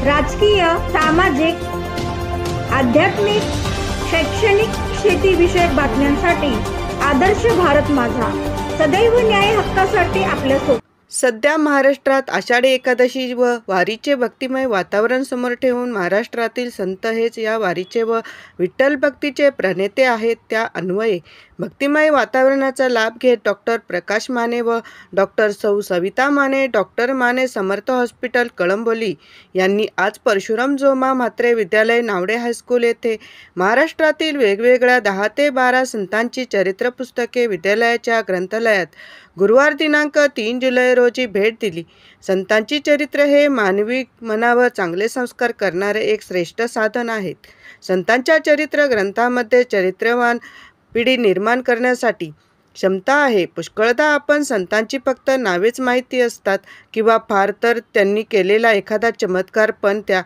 राजकीय, सामाजिक, आध्यात्मिक, शैक्षणिक, शेतीविषयक बातम्यांसाठी आदर्श भारत माझा सदैव न्याय हक्कासाठी आपल्यासोबत। सध्या महाराष्ट्रात आषाढी एकादशी व वारीचे भक्तिमय वातावरण समोर ठेवून महाराष्ट्रातील संत हेच या वारीचे व विठ्ठल भक्तीचे प्रणेते आहेत। त्या अन्वये भक्तिमय वातावरणाचा लाभ घेत डॉक्टर प्रकाश माने व डॉक्टर सौ सविता माने, डॉक्टर माने समर्थ हॉस्पिटल कळंबोली यांनी आज परशुराम जोमा म्हात्रे विद्यालय नावडे हायस्कूल येथे महाराष्ट्रातील वेगवेगळ्या 10 ते 12 संतांची चरित्र पुस्तके विद्यालयाच्या ग्रंथालयात गुरुवार दिनांक 3 जुलै रोजी भेट दिली। संतांची चरित्र हे मानवी मनावर चांगले संस्कार करणारे एक श्रेष्ठ साधन आहेत। संतांच्या चरित्र ग्रंथामध्ये चरित्रवान पिढी निर्माण करण्यासाठी क्षमता आहे। पुष्कळदा आपण संतांची फक्त नावेच माहिती असतात किंवा फार तर त्यांनी केलेला एखादा चमत्कार, पण त्या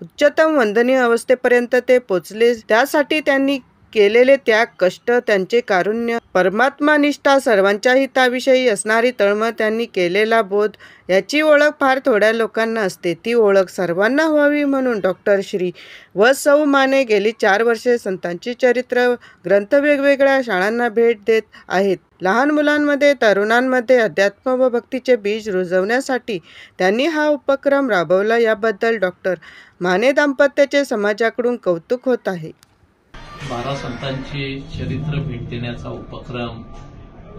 उच्चतम वंदनीय अवस्थेपर्यंत ते पोचले त्यासाठी त्यांनी केलेले त्याग, कष्ट, त्यांचे कारुण्य, परमात्मा निष्ठा, सर्वांच्या हिताविषयी असणारी तळमळ, त्यांनी केलेला बोध याची ओळख फार थोड्या लोकांना असते। ती ओळख सर्वांना व्हावी म्हणून डॉक्टर श्री व सौ माने गेली 4 वर्षे संतांची चरित्र ग्रंथ वेगवेगळ्या शाळांना भेट देत आहेत। लहान मुलांमध्ये, तरुणांमध्ये अध्यात्म व भक्तीचे बीज रुजवण्यासाठी त्यांनी हा उपक्रम राबवला। याबद्दल डॉक्टर माने दाम्पत्याचे समाजाकडून कौतुक होत आहे। 12 संतांची चरित्र भेट देण्याचा उपक्रम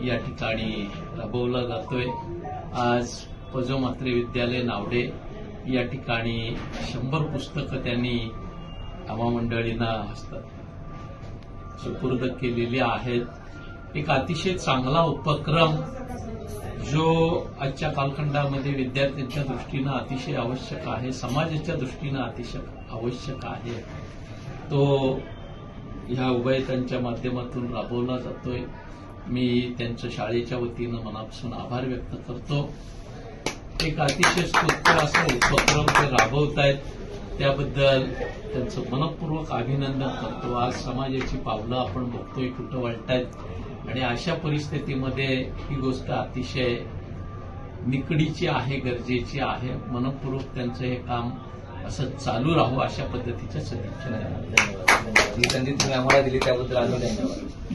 या ठिकाणी राबवला जातोय। आज पजो म्हात्रे विद्यालय नावडे या ठिकाणी 100 पुस्तकं त्यांनी आम्हा मंडळींना सुपूर्द केलेली आहेत। एक अतिशय चांगला उपक्रम जो आजच्या कालखंडामध्ये विद्यार्थ्यांच्या दृष्टीनं अतिशय आवश्यक आहे, समाजाच्या दृष्टीनं अतिशय आवश्यक आहे, तो ह्या उभयतांच्या माध्यमातून राबवला जातोय। मी त्यांच्या शाळेच्या वतीनं मनापासून आभार व्यक्त करतो। एक अतिशय स्तुत्य असा उपक्रम ते राबवतायत, त्याबद्दल त्यांचं मनपूर्वक अभिनंदन करतो। आज समाजाची पावलं आपण बघतोय कुठं वळतायत आणि अशा परिस्थितीमध्ये ही गोष्ट अतिशय निकडीची आहे, गरजेची आहे। मनपूर्वक त्यांचं हे काम असं चालू राहू अशा पद्धतीच्या सदिच्छा ही संधी तुम्ही आम्हाला दिली त्याबद्दल धन्यवाद।